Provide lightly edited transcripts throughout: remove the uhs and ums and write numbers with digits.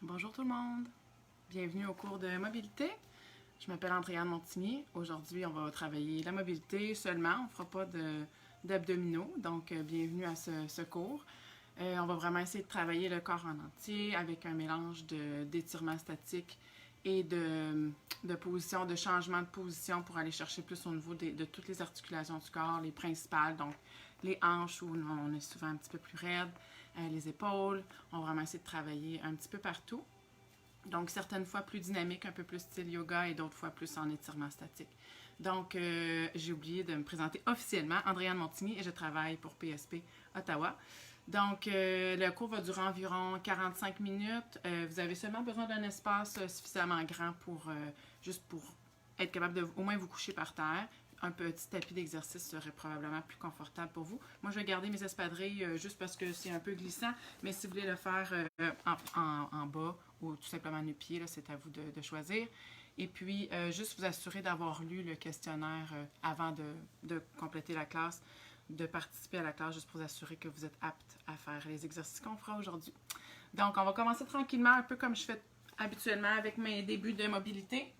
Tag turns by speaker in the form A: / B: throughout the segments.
A: Bonjour tout le monde, bienvenue au cours de mobilité. Je m'appelle Andréane Montigny. Aujourd'hui, on va travailler la mobilité seulement, on ne fera pas d'abdominaux, donc bienvenue à ce cours. On va vraiment essayer de travailler le corps en entier avec un mélange d'étirements statiques et de position, de changement de position pour aller chercher plus au niveau de toutes les articulations du corps, les principales, donc les hanches où on est souvent un petit peu plus raide, les épaules. On va vraiment essayer de travailler un petit peu partout. Donc, certaines fois plus dynamique, un peu plus style yoga et d'autres fois plus en étirement statique. Donc, j'ai oublié de me présenter officiellement, Andréane Montigny, et je travaille pour PSP Ottawa. Donc, le cours va durer environ 45 minutes. Vous avez seulement besoin d'un espace suffisamment grand juste pour être capable de au moins vous coucher par terre. Un petit tapis d'exercice serait probablement plus confortable pour vous. Moi, je vais garder mes espadrilles juste parce que c'est un peu glissant, mais si vous voulez le faire en bas ou tout simplement nu-pied, c'est à vous de choisir. Et puis, juste vous assurer d'avoir lu le questionnaire avant de compléter la classe, de participer à la classe juste pour vous assurer que vous êtes apte à faire les exercices qu'on fera aujourd'hui. Donc, on va commencer tranquillement, un peu comme je fais habituellement avec mes débuts de mobilité.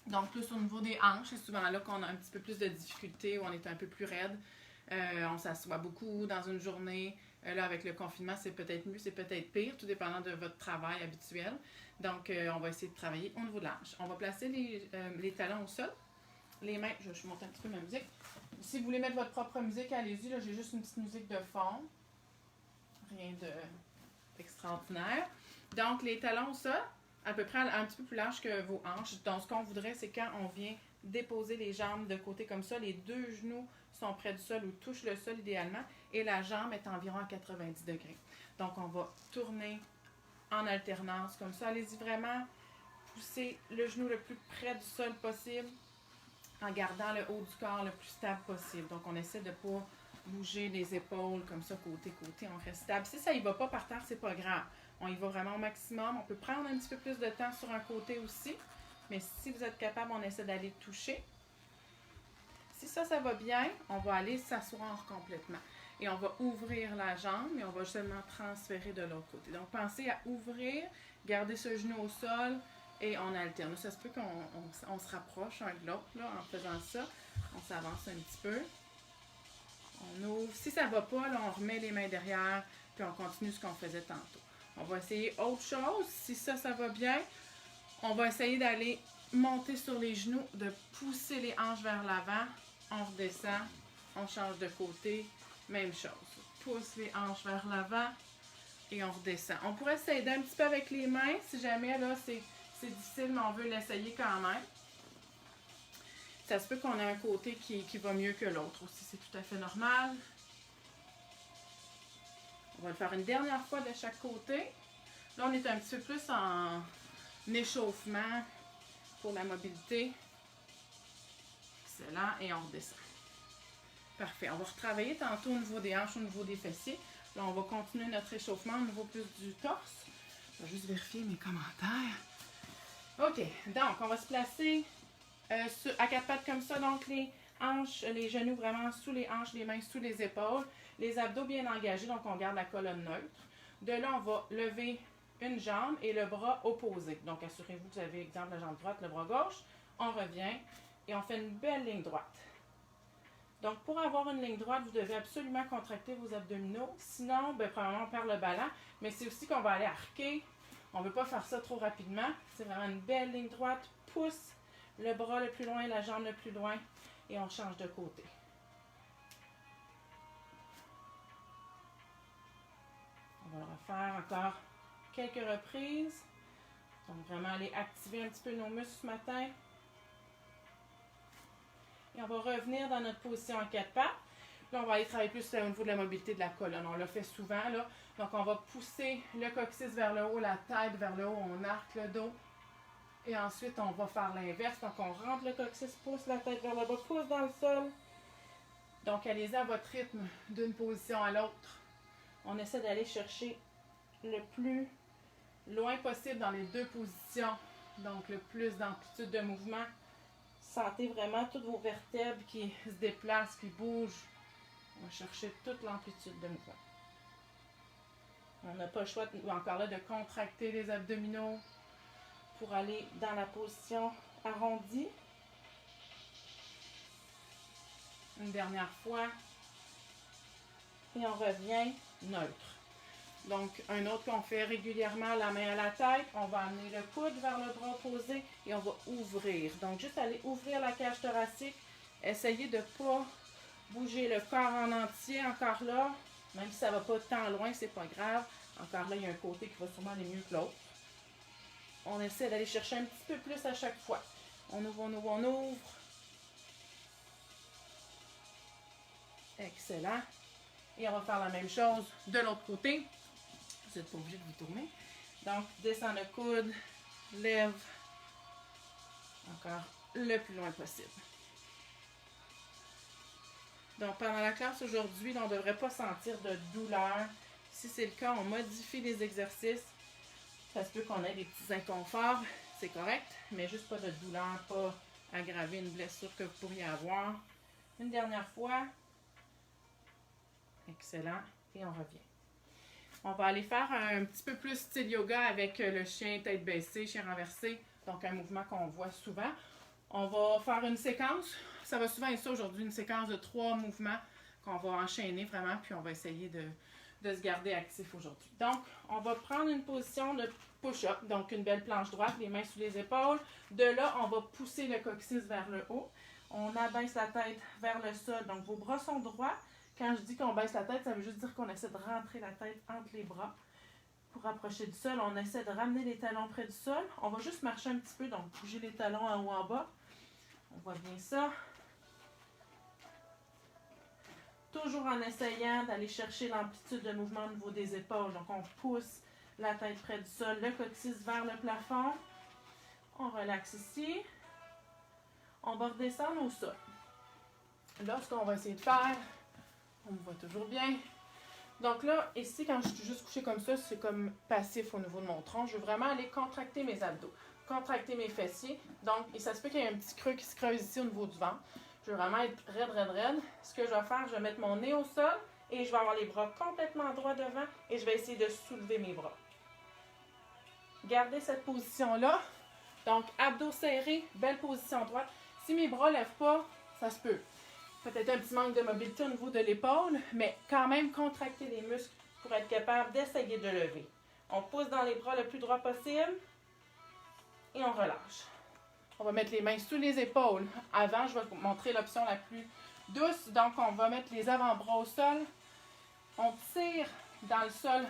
A: Donc, plus au niveau des hanches, c'est souvent là qu'on a un petit peu plus de difficultés, où on est un peu plus raide. On s'assoit beaucoup dans une journée. Là, avec le confinement, c'est peut-être mieux, c'est peut-être pire, tout dépendant de votre travail habituel. Donc, on va essayer de travailler au niveau de la hanche. On va placer les talons au sol. Les mains, je monte un petit peu ma musique. Si vous voulez mettre votre propre musique, allez-y. Là, j'ai juste une petite musique de fond. Rien d'extraordinaire. Donc, les talons au sol, à peu près un petit peu plus large que vos hanches. Donc, ce qu'on voudrait, c'est quand on vient déposer les jambes de côté comme ça, les deux genoux sont près du sol ou touchent le sol idéalement et la jambe est environ à 90 degrés. Donc, on va tourner en alternance comme ça. Allez-y vraiment, poussez le genou le plus près du sol possible en gardant le haut du corps le plus stable possible. Donc, on essaie de ne pas bouger les épaules comme ça, côté-côté. On reste stable. Si ça y va pas par terre, c'est pas grave. On y va vraiment au maximum. On peut prendre un petit peu plus de temps sur un côté aussi. Mais si vous êtes capable, on essaie d'aller toucher. Si ça va bien, on va aller s'asseoir complètement. Et on va ouvrir la jambe, mais on va seulement transférer de l'autre côté. Donc, pensez à ouvrir, garder ce genou au sol et on alterne. Ça se peut qu'on se rapproche un de l'autre en faisant ça. On s'avance un petit peu. On ouvre. Si ça ne va pas, là, on remet les mains derrière puis on continue ce qu'on faisait tantôt. On va essayer autre chose. Si ça va bien, on va essayer d'aller monter sur les genoux, de pousser les hanches vers l'avant. On redescend, on change de côté. Même chose. Pousse les hanches vers l'avant et on redescend. On pourrait s'aider un petit peu avec les mains si jamais là c'est difficile, mais on veut l'essayer quand même. Ça se peut qu'on ait un côté qui va mieux que l'autre aussi. C'est tout à fait normal. On va le faire une dernière fois de chaque côté. Là, on est un petit peu plus en échauffement pour la mobilité. Excellent. Et on redescend. Parfait. On va retravailler tantôt au niveau des hanches, au niveau des fessiers. Là, on va continuer notre échauffement au niveau plus du torse. Je vais juste vérifier mes commentaires. OK. Donc, on va se placer à quatre pattes comme ça. Donc, les hanches, les genoux vraiment sous les hanches, les mains sous les épaules. Les abdos bien engagés, donc on garde la colonne neutre. De là, on va lever une jambe et le bras opposé. Donc, assurez-vous que vous avez, exemple, la jambe droite, le bras gauche. On revient et on fait une belle ligne droite. Donc, pour avoir une ligne droite, vous devez absolument contracter vos abdominaux. Sinon, probablement, on perd le ballon. Mais c'est aussi qu'on va aller arquer. On ne veut pas faire ça trop rapidement. C'est vraiment une belle ligne droite. Pousse le bras le plus loin, la jambe le plus loin. Et on change de côté. On va le refaire encore quelques reprises. Donc, vraiment aller activer un petit peu nos muscles ce matin. Et on va revenir dans notre position en quatre pattes. Là, on va aller travailler plus au niveau de la mobilité de la colonne. On le fait souvent, là. Donc, on va pousser le coccyx vers le haut, la tête vers le haut. On arque le dos. Et ensuite, on va faire l'inverse. Donc, on rentre le coccyx, pousse la tête vers le bas, pousse dans le sol. Donc, allez-y à votre rythme d'une position à l'autre. On essaie d'aller chercher le plus loin possible dans les deux positions. Donc, le plus d'amplitude de mouvement. Sentez vraiment toutes vos vertèbres qui se déplacent, qui bougent. On va chercher toute l'amplitude de mouvement. On n'a pas le choix, encore là, de contracter les abdominaux pour aller dans la position arrondie. Une dernière fois. Et on revient neutre. Donc, un autre qu'on fait régulièrement, la main à la tête. On va amener le coude vers le bras opposé et on va ouvrir. Donc, juste aller ouvrir la cage thoracique. Essayez de ne pas bouger le corps en entier. Encore là, même si ça ne va pas tant loin, c'est pas grave. Encore là, il y a un côté qui va sûrement aller mieux que l'autre. On essaie d'aller chercher un petit peu plus à chaque fois. On ouvre, on ouvre, on ouvre. Excellent. Et on va faire la même chose de l'autre côté. Vous n'êtes pas obligé de vous tourner. Donc, descend le coude, lève encore le plus loin possible. Donc, pendant la classe aujourd'hui, on ne devrait pas sentir de douleur. Si c'est le cas, on modifie les exercices. Ça se peut qu'on ait des petits inconforts, c'est correct, mais juste pas de douleur, pas aggraver une blessure que vous pourriez avoir. Une dernière fois. Excellent. Et on revient. On va aller faire un petit peu plus style yoga avec le chien tête baissée, chien renversé. Donc, un mouvement qu'on voit souvent. On va faire une séquence. Ça va souvent être ça aujourd'hui, une séquence de 3 mouvements qu'on va enchaîner vraiment. Puis, on va essayer de se garder actif aujourd'hui. Donc, on va prendre une position de push-up. Donc, une belle planche droite, les mains sous les épaules. De là, on va pousser le coccyx vers le haut. On abaisse la tête vers le sol. Donc, vos bras sont droits. Quand je dis qu'on baisse la tête, ça veut juste dire qu'on essaie de rentrer la tête entre les bras. Pour approcher du sol, on essaie de ramener les talons près du sol. On va juste marcher un petit peu, donc bouger les talons en haut en bas. On voit bien ça. Toujours en essayant d'aller chercher l'amplitude de mouvement au niveau des épaules. Donc on pousse la tête près du sol, le coccyx vers le plafond. On relaxe ici. On va redescendre au sol. Là, ce qu'on va essayer de faire, on me voit toujours bien. Donc là, ici, quand je suis juste couchée comme ça, c'est comme passif au niveau de mon tronc. Je veux vraiment aller contracter mes abdos, contracter mes fessiers. Donc, et ça se peut qu'il y ait un petit creux qui se creuse ici au niveau du ventre. Je veux vraiment être raide, raide, raide. Ce que je vais faire, je vais mettre mon nez au sol et je vais avoir les bras complètement droits devant et je vais essayer de soulever mes bras. Gardez cette position-là. Donc, abdos serrés, belle position droite. Si mes bras ne lèvent pas, ça se peut. Peut-être un petit manque de mobilité au niveau de l'épaule, mais quand même contracter les muscles pour être capable d'essayer de lever. On pousse dans les bras le plus droit possible et on relâche. On va mettre les mains sous les épaules. Avant, je vais vous montrer l'option la plus douce. Donc, on va mettre les avant-bras au sol. On tire dans le sol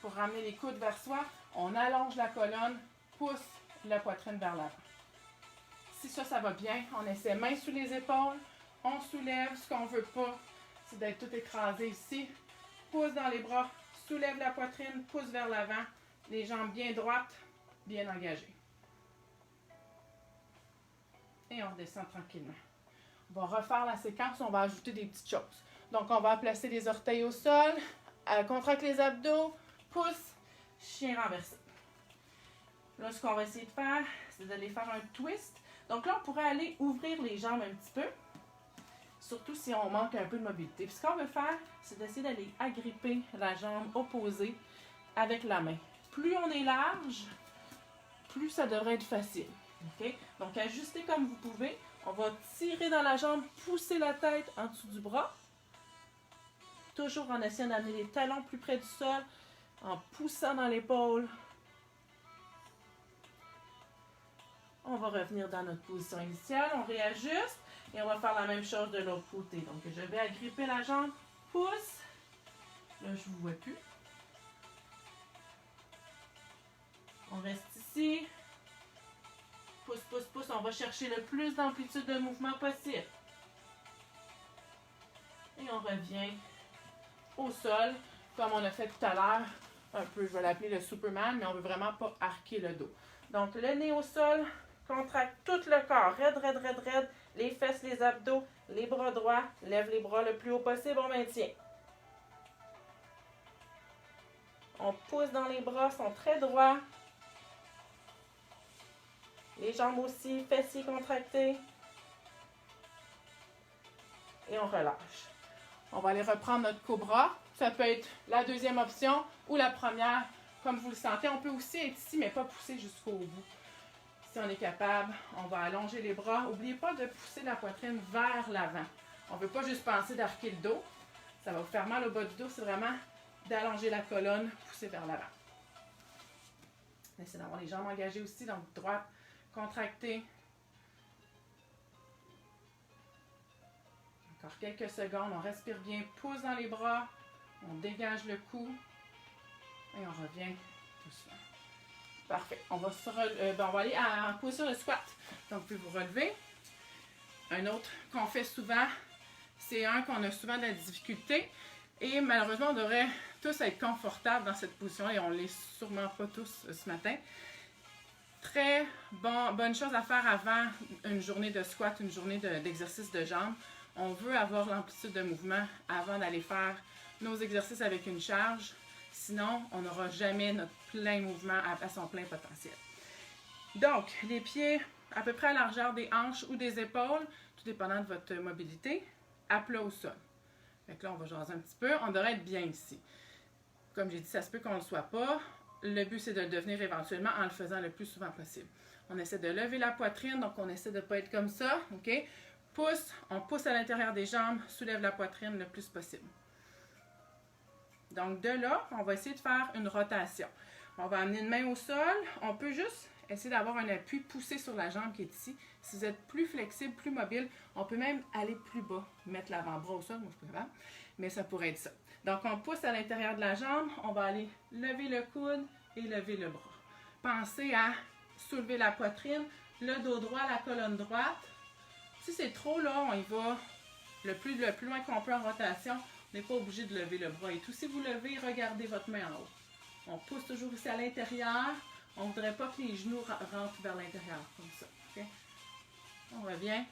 A: pour ramener les coudes vers soi. On allonge la colonne, pousse la poitrine vers l'avant. Si ça va bien, on essaie mains sous les épaules. On soulève. Ce qu'on ne veut pas, c'est d'être tout écrasé ici. Pousse dans les bras, soulève la poitrine, pousse vers l'avant. Les jambes bien droites, bien engagées. Et on redescend tranquillement. On va refaire la séquence, on va ajouter des petites choses. Donc, on va placer les orteils au sol, contracte les abdos, pousse, chien renversé. Là, ce qu'on va essayer de faire, c'est d'aller faire un twist. Donc là, on pourrait aller ouvrir les jambes un petit peu. Surtout si on manque un peu de mobilité. Puis ce qu'on veut faire, c'est d'essayer d'aller agripper la jambe opposée avec la main. Plus on est large, plus ça devrait être facile. Okay? Donc, ajustez comme vous pouvez. On va tirer dans la jambe, pousser la tête en dessous du bras. Toujours en essayant d'amener les talons plus près du sol, en poussant dans l'épaule. On va revenir dans notre position initiale, on réajuste. Et on va faire la même chose de l'autre côté. Donc, je vais agripper la jambe, pousse. Là, je ne vous vois plus. On reste ici. Pousse, pousse, pousse. On va chercher le plus d'amplitude de mouvement possible. Et on revient au sol, comme on a fait tout à l'heure. Un peu, je vais l'appeler le Superman, mais on ne veut vraiment pas arquer le dos. Donc, le nez au sol, contracte tout le corps. Raide, raide, raide, raide. Les fesses, les abdos, les bras droits. Lève les bras le plus haut possible, on maintient. On pousse dans les bras, sont très droits. Les jambes aussi, fessiers contractés. Et on relâche. On va aller reprendre notre cobra. Ça peut être la deuxième option ou la première, comme vous le sentez. On peut aussi être ici, mais pas pousser jusqu'au bout. Si on est capable, on va allonger les bras. N'oubliez pas de pousser la poitrine vers l'avant. On ne veut pas juste penser d'arquer le dos. Ça va vous faire mal au bas du dos. C'est vraiment d'allonger la colonne, pousser vers l'avant. Essayez d'avoir les jambes engagées aussi, donc droite, contractée. Encore quelques secondes, on respire bien, pousse dans les bras, on dégage le cou et on revient doucement. Parfait. On va, on va aller en position de squat. Donc, vous pouvez vous relever. Un autre qu'on fait souvent, c'est un qu'on a souvent de la difficulté. Et malheureusement, on devrait tous être confortables dans cette position et on ne l'est sûrement pas tous ce matin. Très bonne chose à faire avant une journée de squat, une journée d'exercice de jambes. On veut avoir l'amplitude de mouvement avant d'aller faire nos exercices avec une charge. Sinon, on n'aura jamais notre plein mouvement à son plein potentiel. Donc, les pieds à peu près à la largeur des hanches ou des épaules, tout dépendant de votre mobilité, à plat au sol. Donc là, on va jaser un petit peu. On devrait être bien ici. Comme j'ai dit, ça se peut qu'on ne le soit pas. Le but, c'est de le devenir éventuellement en le faisant le plus souvent possible. On essaie de lever la poitrine, donc on essaie de ne pas être comme ça. OK? On pousse à l'intérieur des jambes, soulève la poitrine le plus possible. Donc de là, on va essayer de faire une rotation. On va amener une main au sol. On peut juste essayer d'avoir un appui poussé sur la jambe qui est ici. Si vous êtes plus flexible, plus mobile, on peut même aller plus bas, mettre l'avant-bras au sol, moi je suis pas capable, mais ça pourrait être ça. Donc on pousse à l'intérieur de la jambe, on va aller lever le coude et lever le bras. Pensez à soulever la poitrine, le dos droit, la colonne droite. Si c'est trop là, on y va le plus loin qu'on peut en rotation. On n'est pas obligé de lever le bras et tout. Si vous levez, regardez votre main en haut. On pousse toujours ici à l'intérieur. On ne voudrait pas que les genoux rentrent vers l'intérieur, comme ça. Okay? On revient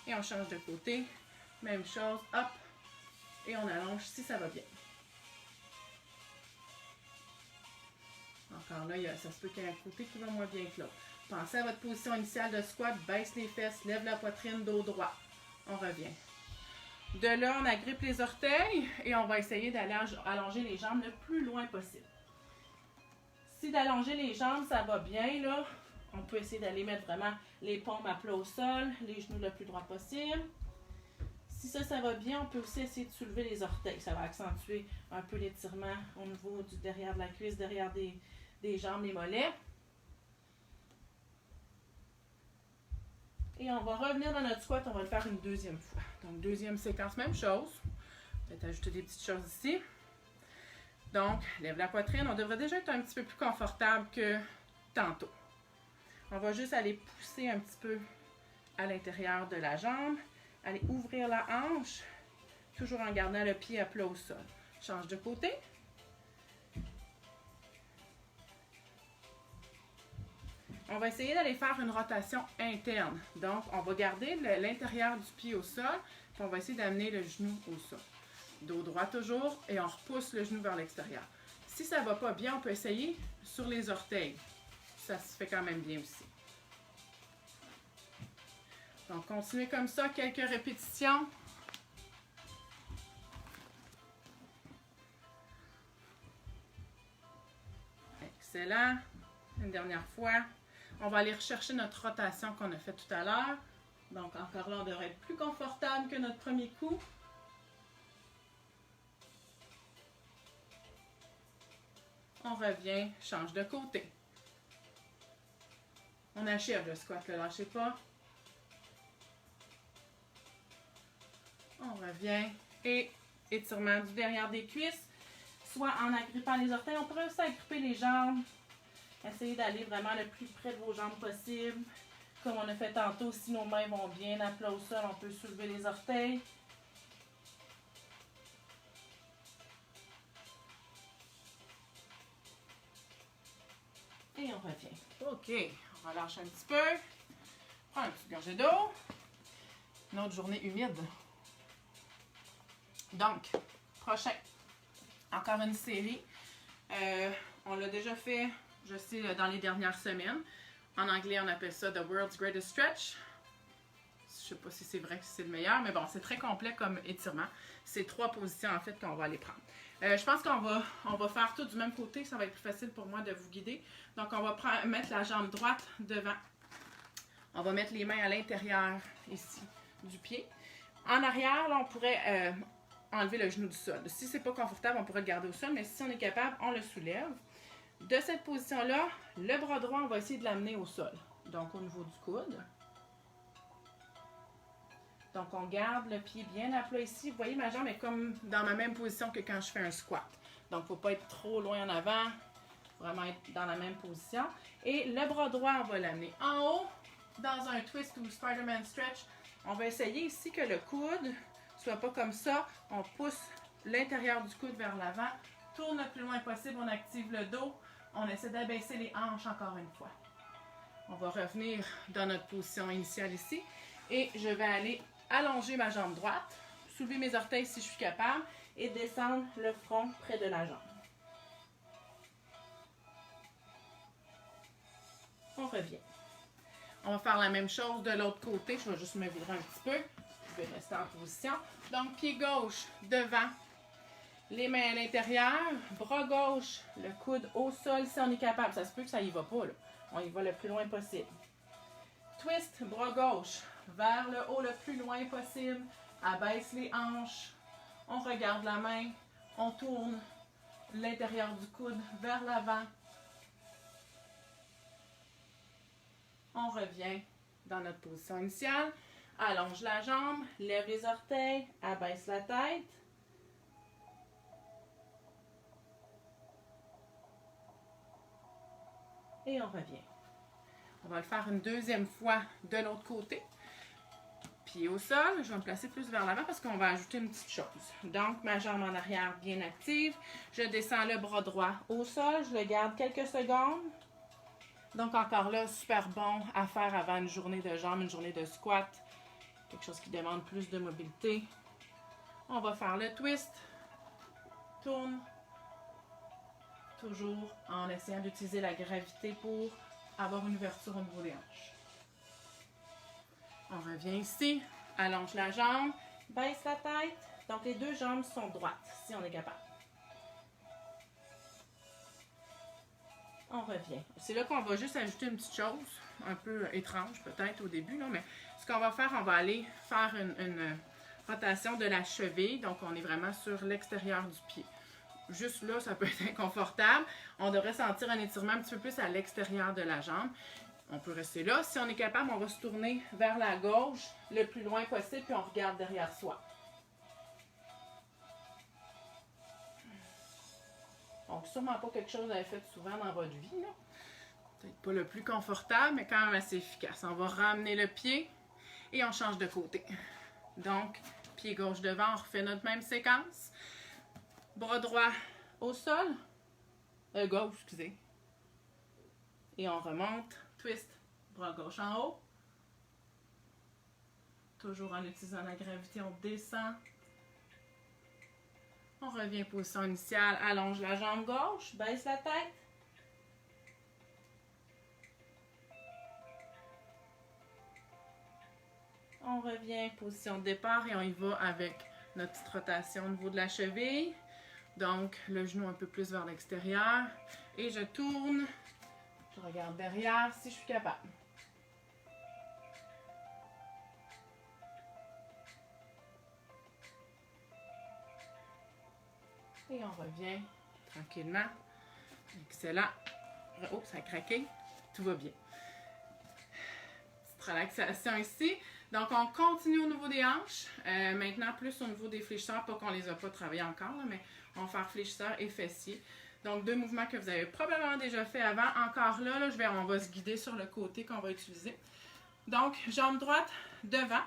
A: et on change de côté. Même chose, hop, et on allonge si ça va bien. Encore là, ça se peut qu'il y ait un côté qui va moins bien que l'autre. Pensez à votre position initiale de squat, baisse les fesses, lève la poitrine, dos droit. On revient. De là, on agrippe les orteils et on va essayer d'aller allonger les jambes le plus loin possible. Si d'allonger les jambes, ça va bien, là, on peut essayer d'aller mettre vraiment les paumes à plat au sol, les genoux le plus droit possible. Si ça va bien, on peut aussi essayer de soulever les orteils. Ça va accentuer un peu l'étirement au niveau du derrière de la cuisse, derrière des jambes, les mollets. Et on va revenir dans notre squat, on va le faire une deuxième fois. Donc, deuxième séquence, même chose. Peut-être ajouter des petites choses ici. Donc, lève la poitrine. On devrait déjà être un petit peu plus confortable que tantôt. On va juste aller pousser un petit peu à l'intérieur de la jambe. Aller ouvrir la hanche, toujours en gardant le pied à plat au sol. Change de côté. On va essayer d'aller faire une rotation interne. Donc, on va garder l'intérieur du pied au sol, puis on va essayer d'amener le genou au sol. Dos droit toujours, et on repousse le genou vers l'extérieur. Si ça ne va pas bien, on peut essayer sur les orteils. Ça se fait quand même bien aussi. Donc, continuez comme ça, quelques répétitions. Excellent. Une dernière fois. On va aller rechercher notre rotation qu'on a faite tout à l'heure. Donc, encore là, on devrait être plus confortable que notre premier coup. On revient, change de côté. On achève le squat, ne lâchez pas. On revient et étirement du derrière des cuisses, soit en agrippant les orteils. On pourrait aussi agripper les jambes. Essayez d'aller vraiment le plus près de vos jambes possible. Comme on a fait tantôt, si nos mains vont bien à plat au sol, on peut soulever les orteils. Et on revient. OK, on relâche un petit peu. Prends une petite gorgée d'eau. Une autre journée humide. Donc, prochain. Encore une série. On l'a déjà fait, je sais, dans les dernières semaines. En anglais, on appelle ça The World's Greatest Stretch. Je ne sais pas si c'est vrai que c'est le meilleur, mais bon, c'est très complet comme étirement. C'est 3 positions, en fait, qu'on va aller prendre. Je pense on va faire tout du même côté, ça va être plus facile pour moi de vous guider. Donc, on va mettre la jambe droite devant. On va mettre les mains à l'intérieur ici du pied. En arrière, là, on pourrait enlever le genou du sol. Si c'est pas confortable, on pourrait le garder au sol, mais si on est capable, on le soulève. De cette position-là, le bras droit, on va essayer de l'amener au sol. Donc, au niveau du coude. Donc, on garde le pied bien à plat ici. Vous voyez, ma jambe est comme dans ma même position que quand je fais un squat. Donc, il ne faut pas être trop loin en avant. Vraiment être dans la même position. Et le bras droit, on va l'amener en haut. Dans un twist ou Spider-Man stretch, on va essayer ici que le coude soit pas comme ça. On pousse l'intérieur du coude vers l'avant. Tourne le plus loin possible. On active le dos. On essaie d'abaisser les hanches encore une fois. On va revenir dans notre position initiale ici. Et je vais aller allonger ma jambe droite, soulever mes orteils si je suis capable et descendre le front près de la jambe. On revient. On va faire la même chose de l'autre côté. Je vais juste me virer un petit peu. Je vais rester en position. Donc, pied gauche devant, les mains à l'intérieur, bras gauche, le coude au sol si on est capable. Ça se peut que ça y va pas, là. On y va le plus loin possible. Twist, bras gauche vers le haut le plus loin possible. Abaisse les hanches. On regarde la main. On tourne l'intérieur du coude vers l'avant. On revient dans notre position initiale. Allonge la jambe, lève les orteils, abaisse la tête. Et on revient. On va le faire une deuxième fois de l'autre côté. Pied au sol, je vais me placer plus vers l'avant parce qu'on va ajouter une petite chose. Donc, ma jambe en arrière bien active. Je descends le bras droit au sol, je le garde quelques secondes. Donc, encore là, super bon à faire avant une journée de jambes, une journée de squat. Quelque chose qui demande plus de mobilité. On va faire le twist. Tourne. Toujours en essayant d'utiliser la gravité pour avoir une ouverture au niveau des hanches. On revient ici, allonge la jambe, baisse la tête. Donc, les deux jambes sont droites, si on est capable. On revient. C'est là qu'on va juste ajouter une petite chose, un peu étrange peut-être au début, là, mais ce qu'on va faire, on va aller faire une rotation de la cheville. Donc, on est vraiment sur l'extérieur du pied. Juste là, ça peut être inconfortable. On devrait sentir un étirement un petit peu plus à l'extérieur de la jambe. On peut rester là. Si on est capable, on va se tourner vers la gauche le plus loin possible, puis on regarde derrière soi. Donc, sûrement pas quelque chose que vous avez fait souvent dans votre vie, là. Peut-être pas le plus confortable, mais quand même assez efficace. On va ramener le pied et on change de côté. Donc, pied gauche devant, on refait notre même séquence. Bras droit au sol. Gauche, excusez. Et on remonte. Twist. Bras gauche en haut. Toujours en utilisant la gravité, on descend. On revient position initiale. Allonge la jambe gauche. Baisse la tête. On revient position de départ et on y va avec notre petite rotation au niveau de la cheville. Donc, le genou un peu plus vers l'extérieur. Et je tourne. Je regarde derrière si je suis capable. Et on revient tranquillement. Excellent. Oh, ça a craqué. Tout va bien. Petite relaxation ici. Donc, on continue au niveau des hanches. Maintenant, plus au niveau des fléchisseurs. Pas qu'on les a pas travaillés encore, là, mais on va faire fléchisseurs et fessiers. Donc, deux mouvements que vous avez probablement déjà fait avant. Encore là, on va se guider sur le côté qu'on va utiliser. Donc, jambe droite devant.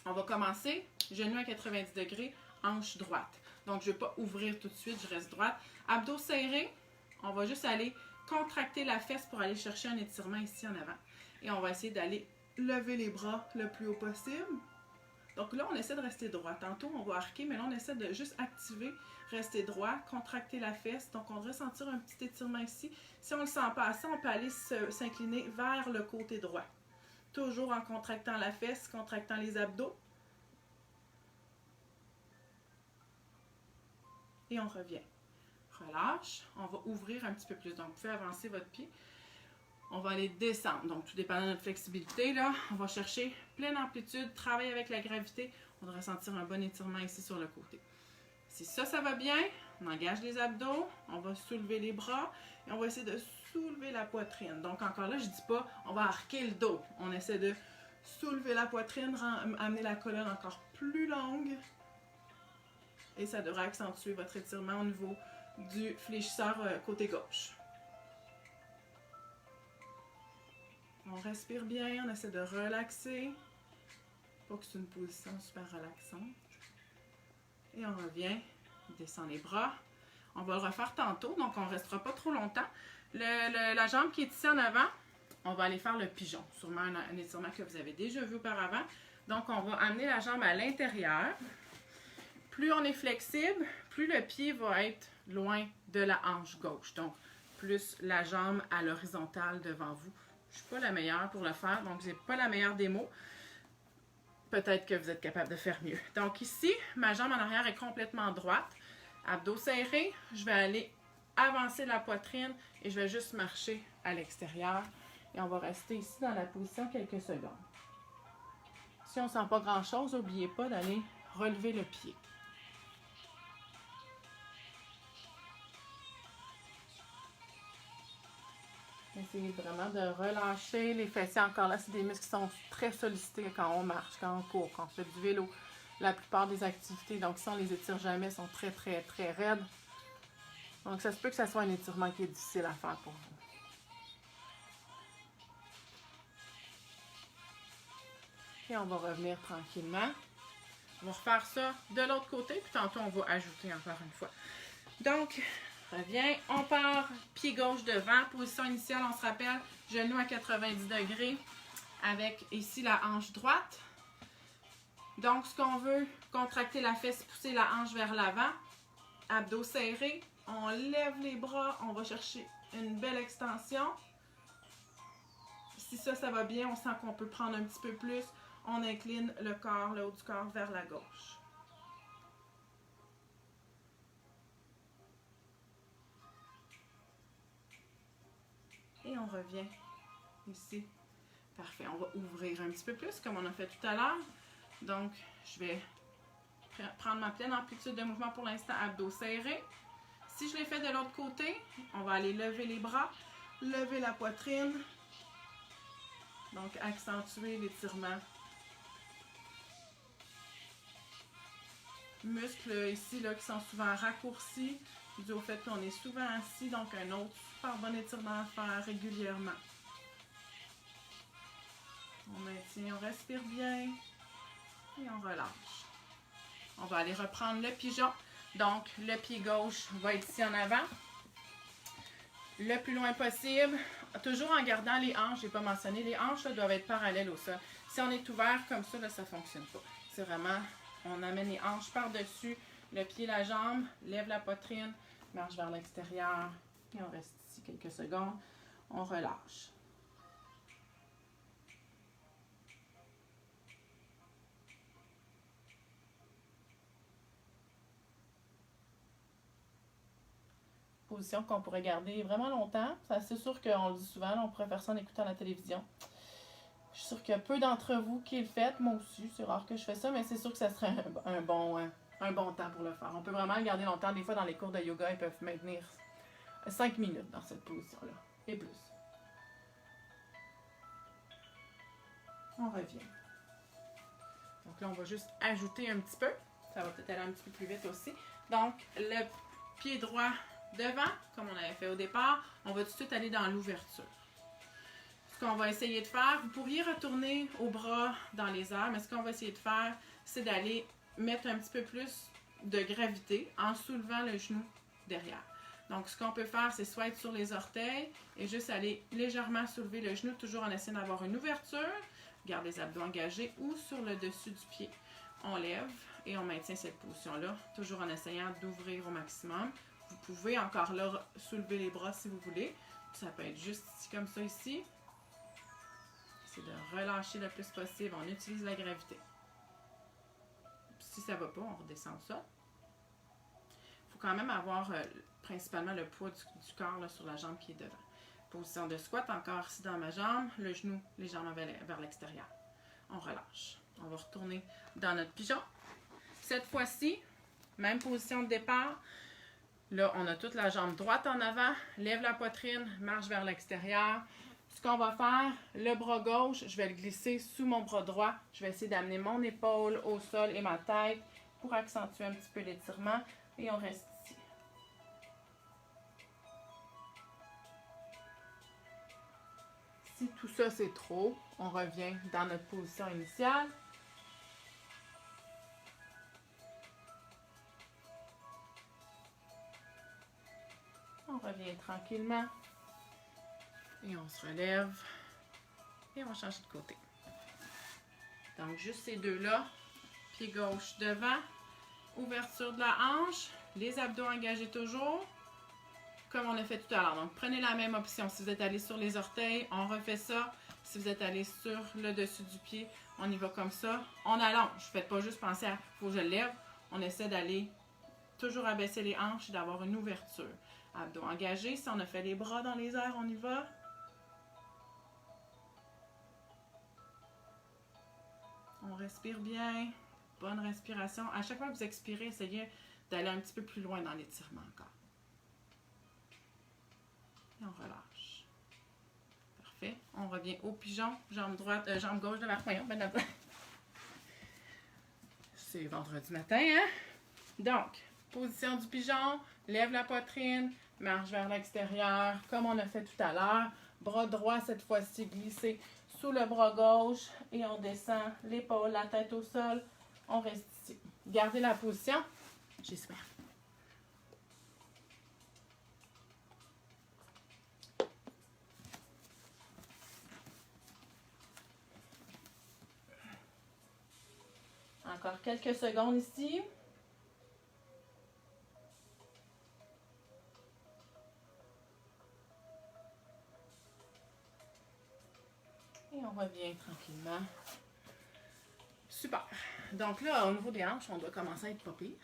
A: On va commencer. Genou à 90 degrés, hanche droite. Donc, je ne vais pas ouvrir tout de suite, je reste droite. Abdos serrés. On va juste aller contracter la fesse pour aller chercher un étirement ici en avant. Et on va essayer d'aller lever les bras le plus haut possible. Donc là, on essaie de rester droit. Tantôt, on va arquer, mais là, on essaie de juste activer, rester droit, contracter la fesse. Donc, on devrait sentir un petit étirement ici. Si on ne le sent pas assez, on peut aller s'incliner vers le côté droit. Toujours en contractant la fesse, contractant les abdos. Et on revient. Relâche. On va ouvrir un petit peu plus. Donc, vous pouvez avancer votre pied. On va aller descendre. Donc, tout dépendant de notre flexibilité, là, on va chercher pleine amplitude, travailler avec la gravité. On va ressentir un bon étirement ici sur le côté. Si ça va bien, on engage les abdos, on va soulever les bras et on va essayer de soulever la poitrine. Donc, encore là, je ne dis pas, on va arquer le dos. On essaie de soulever la poitrine, amener la colonne encore plus longue. Et ça devrait accentuer votre étirement au niveau du fléchisseur côté gauche. On respire bien, on essaie de relaxer. Pas que c'est une position super relaxante. Et on revient, on descend les bras. On va le refaire tantôt, donc on ne restera pas trop longtemps. La jambe qui est ici en avant, on va aller faire le pigeon. Sûrement un étirement que vous avez déjà vu auparavant. Donc, on va amener la jambe à l'intérieur. Plus on est flexible, plus le pied va être loin de la hanche gauche. Donc, plus la jambe à l'horizontale devant vous. Je ne suis pas la meilleure pour le faire, donc je n'ai pas la meilleure des mots. Peut-être que vous êtes capable de faire mieux. Donc ici, ma jambe en arrière est complètement droite. Abdos serrés. Je vais aller avancer la poitrine et je vais juste marcher à l'extérieur. Et on va rester ici dans la position quelques secondes. Si on ne sent pas grand-chose, n'oubliez pas d'aller relever le pied. Essayez vraiment de relâcher les fessiers. Encore là, c'est des muscles qui sont très sollicités quand on marche, quand on court, quand on fait du vélo. La plupart des activités, donc si on les étire jamais, sont très, très, très raides. Donc, ça se peut que ça soit un étirement qui est difficile à faire pour vous. Et on va revenir tranquillement. On va refaire ça de l'autre côté, puis tantôt, on va ajouter encore une fois. Donc, reviens, on part, pied gauche devant, position initiale, on se rappelle, genou à 90 degrés, avec ici la hanche droite. Donc, ce qu'on veut, contracter la fesse, pousser la hanche vers l'avant, abdos serrés, on lève les bras, on va chercher une belle extension. Si ça va bien, on sent qu'on peut prendre un petit peu plus, on incline le corps, le haut du corps vers la gauche. Et on revient ici. Parfait. On va ouvrir un petit peu plus comme on a fait tout à l'heure. Donc, je vais prendre ma pleine amplitude de mouvement pour l'instant, abdos serrés. Si je l'ai fait de l'autre côté, on va aller lever les bras, lever la poitrine. Donc, accentuer l'étirement. Muscles ici là, qui sont souvent raccourcis, dû au fait qu'on est souvent assis, donc un autre super bon étirement à faire régulièrement. On maintient, on respire bien et on relâche. On va aller reprendre le pigeon. Donc, le pied gauche va être ici en avant. Le plus loin possible, toujours en gardant les hanches, je n'ai pas mentionné, les hanches là, doivent être parallèles au sol. Si on est ouvert comme ça, là, ça ne fonctionne pas. C'est vraiment, on amène les hanches par-dessus, le pied, la jambe, lève la poitrine, marche vers l'extérieur et on reste ici quelques secondes. On relâche. Position qu'on pourrait garder vraiment longtemps. C'est sûr qu'on le dit souvent, là, on pourrait faire ça en écoutant la télévision. Je suis sûre qu'il y a peu d'entre vous qui le faites. Moi aussi, c'est rare que je fais ça, mais c'est sûr que ça serait un bon temps pour le faire. On peut vraiment le garder longtemps. Des fois, dans les cours de yoga, ils peuvent maintenir 5 minutes dans cette position-là et plus. On revient. Donc là, on va juste ajouter un petit peu. Ça va peut-être aller un petit peu plus vite aussi. Donc, le pied droit devant, comme on avait fait au départ, on va tout de suite aller dans l'ouverture. Ce qu'on va essayer de faire, vous pourriez retourner au bras dans les airs, mais ce qu'on va essayer de faire, c'est d'aller mettre un petit peu plus de gravité en soulevant le genou derrière. Donc, ce qu'on peut faire, c'est soit être sur les orteils et juste aller légèrement soulever le genou, toujours en essayant d'avoir une ouverture, garde les abdos engagés, ou sur le dessus du pied. On lève et on maintient cette position-là, toujours en essayant d'ouvrir au maximum. Vous pouvez encore là soulever les bras si vous voulez. Ça peut être juste ici, comme ça ici. C'est de relâcher le plus possible. On utilise la gravité. Si ça ne va pas, on redescend ça. Il faut quand même avoir principalement le poids du corps là, sur la jambe qui est devant. Position de squat, encore ici dans ma jambe, le genou légèrement vers l'extérieur. On relâche. On va retourner dans notre pigeon. Cette fois-ci, même position de départ. Là, on a toute la jambe droite en avant, lève la poitrine, marche vers l'extérieur. Ce qu'on va faire, le bras gauche, je vais le glisser sous mon bras droit. Je vais essayer d'amener mon épaule au sol et ma tête pour accentuer un petit peu l'étirement. Et on reste ici. Si tout ça c'est trop, on revient dans notre position initiale. On revient tranquillement. Et on se relève. Et on change de côté. Donc, juste ces deux-là. Pied gauche devant. Ouverture de la hanche. Les abdos engagés toujours. Comme on a fait tout à l'heure. Donc, prenez la même option. Si vous êtes allé sur les orteils, on refait ça. Si vous êtes allé sur le dessus du pied, on y va comme ça. On allonge. Faites pas juste penser à « faut que je le lève ». On essaie d'aller toujours abaisser les hanches et d'avoir une ouverture. Abdos engagés. Si on a fait les bras dans les airs, on y va. On respire bien. Bonne respiration. À chaque fois que vous expirez, essayez d'aller un petit peu plus loin dans l'étirement encore. Et on relâche. Parfait. On revient au pigeon. Jambe droite, jambe gauche devant. Voyons, ben c'est vendredi matin, hein? Donc, position du pigeon. Lève la poitrine. Marche vers l'extérieur, comme on a fait tout à l'heure. Bras droit, cette fois-ci, glissé sous le bras gauche. Et on descend l'épaule, la tête au sol. On reste ici. Gardez la position. J'espère. Encore quelques secondes ici. Et on revient tranquillement. Super. Donc là, au niveau des hanches, on doit commencer à être pas pire.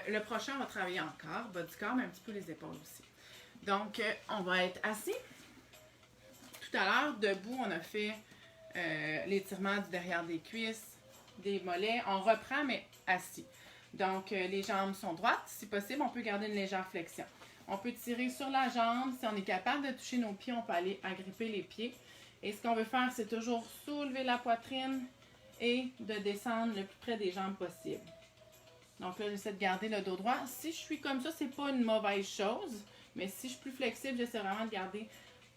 A: Le prochain, on va travailler encore, bas du corps, mais un petit peu les épaules aussi. Donc, on va être assis. Tout à l'heure, debout, on a fait l'étirement du derrière des cuisses, des mollets. On reprend, mais assis. Donc, les jambes sont droites. Si possible, on peut garder une légère flexion. On peut tirer sur la jambe. Si on est capable de toucher nos pieds, on peut aller agripper les pieds. Et ce qu'on veut faire, c'est toujours soulever la poitrine et de descendre le plus près des jambes possible. Donc là, j'essaie de garder le dos droit. Si je suis comme ça, c'est pas une mauvaise chose. Mais si je suis plus flexible, j'essaie vraiment de garder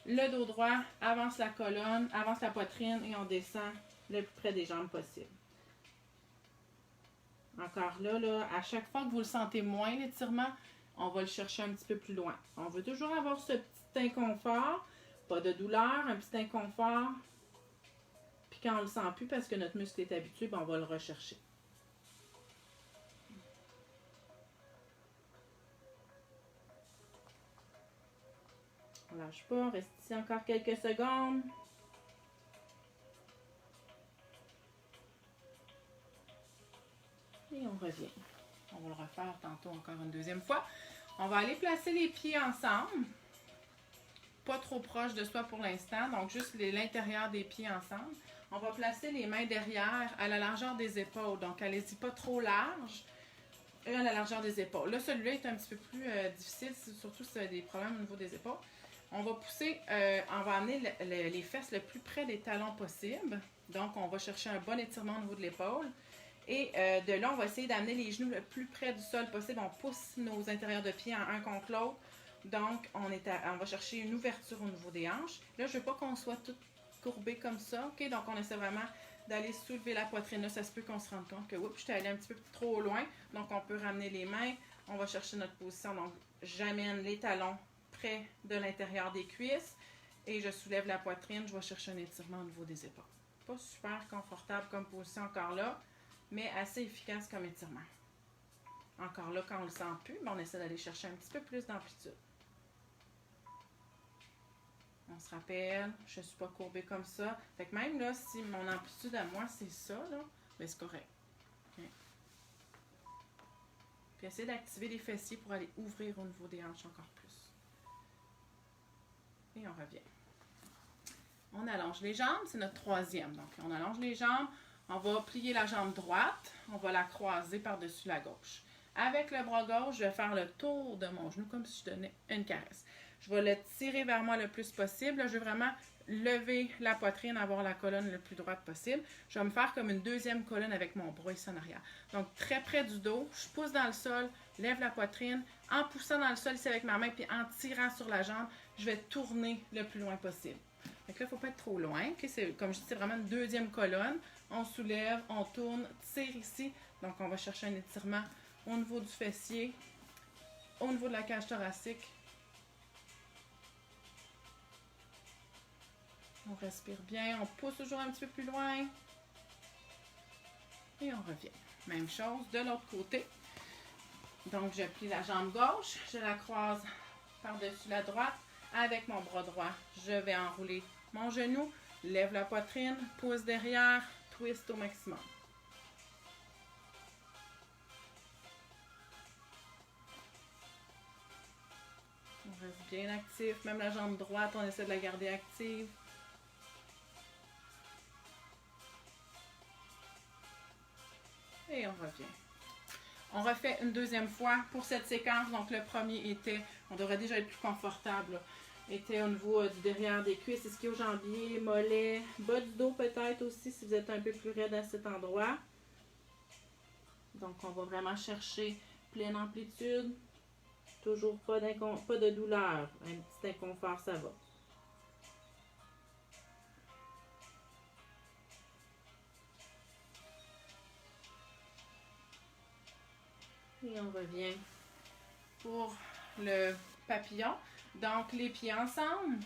A: le dos droit, avance la colonne, avance la poitrine et on descend le plus près des jambes possible. Encore là, à chaque fois que vous le sentez moins, l'étirement, on va le chercher un petit peu plus loin. On veut toujours avoir ce petit inconfort. Pas de douleur, un petit inconfort. Puis quand on le sent plus parce que notre muscle est habitué, ben on va le rechercher. On lâche pas, on reste ici encore quelques secondes. Et on revient. On va le refaire tantôt encore une deuxième fois. On va aller placer les pieds ensemble. Pas trop proche de soi pour l'instant, donc juste l'intérieur des pieds ensemble. On va placer les mains derrière à la largeur des épaules, donc allez-y pas trop large, à la largeur des épaules. Là, celui-là est un petit peu plus difficile, surtout si vous avez des problèmes au niveau des épaules. On va pousser, on va amener les fesses le plus près des talons possible, donc on va chercher un bon étirement au niveau de l'épaule. Et de là, on va essayer d'amener les genoux le plus près du sol possible. On pousse nos intérieurs de pieds en un contre l'autre. Donc, on va chercher une ouverture au niveau des hanches. Là, je ne veux pas qu'on soit tout courbé comme ça. OK? Donc, on essaie vraiment d'aller soulever la poitrine. Là, ça se peut qu'on se rende compte que, oups, je suis allée un petit peu trop loin. Donc, on peut ramener les mains. On va chercher notre position. Donc, j'amène les talons près de l'intérieur des cuisses. Et je soulève la poitrine. Je vais chercher un étirement au niveau des épaules. Pas super confortable comme position encore là, mais assez efficace comme étirement. Encore là, quand on le sent plus, on essaie d'aller chercher un petit peu plus d'amplitude. On se rappelle, je ne suis pas courbée comme ça. Fait que même là, si mon amplitude à moi, c'est ça, là, ben c'est correct. Okay. Puis essayez d'activer les fessiers pour aller ouvrir au niveau des hanches encore plus. Et on revient. On allonge les jambes, c'est notre troisième. Donc, on allonge les jambes, on va plier la jambe droite, on va la croiser par-dessus la gauche. Avec le bras gauche, je vais faire le tour de mon genou comme si je donnais une caresse. Je vais le tirer vers moi le plus possible. Là, je vais vraiment lever la poitrine, avoir la colonne le plus droite possible. Je vais me faire comme une deuxième colonne avec mon bras ici en arrière. Donc, très près du dos, je pousse dans le sol, lève la poitrine. En poussant dans le sol ici avec ma main, puis en tirant sur la jambe, je vais tourner le plus loin possible. Donc là, il ne faut pas être trop loin. Okay? Comme je dis, c'est vraiment une deuxième colonne. On soulève, on tourne, tire ici. Donc, on va chercher un étirement au niveau du fessier, au niveau de la cage thoracique. On respire bien, on pousse toujours un petit peu plus loin. Et on revient. Même chose de l'autre côté. Donc, je plie la jambe gauche, je la croise par-dessus la droite. Avec mon bras droit, je vais enrouler mon genou, lève la poitrine, pousse derrière, twist au maximum. On reste bien actif. Même la jambe droite, on essaie de la garder active. Et on revient. On refait une deuxième fois pour cette séquence. Donc, le premier était, on devrait déjà être plus confortable, là, était au niveau du derrière des cuisses, ischio-jambier, mollet, bas du dos peut-être aussi si vous êtes un peu plus raide à cet endroit. Donc, on va vraiment chercher pleine amplitude. Toujours pas de douleur. Un petit inconfort, ça va. Et on revient pour le papillon. Donc, les pieds ensemble,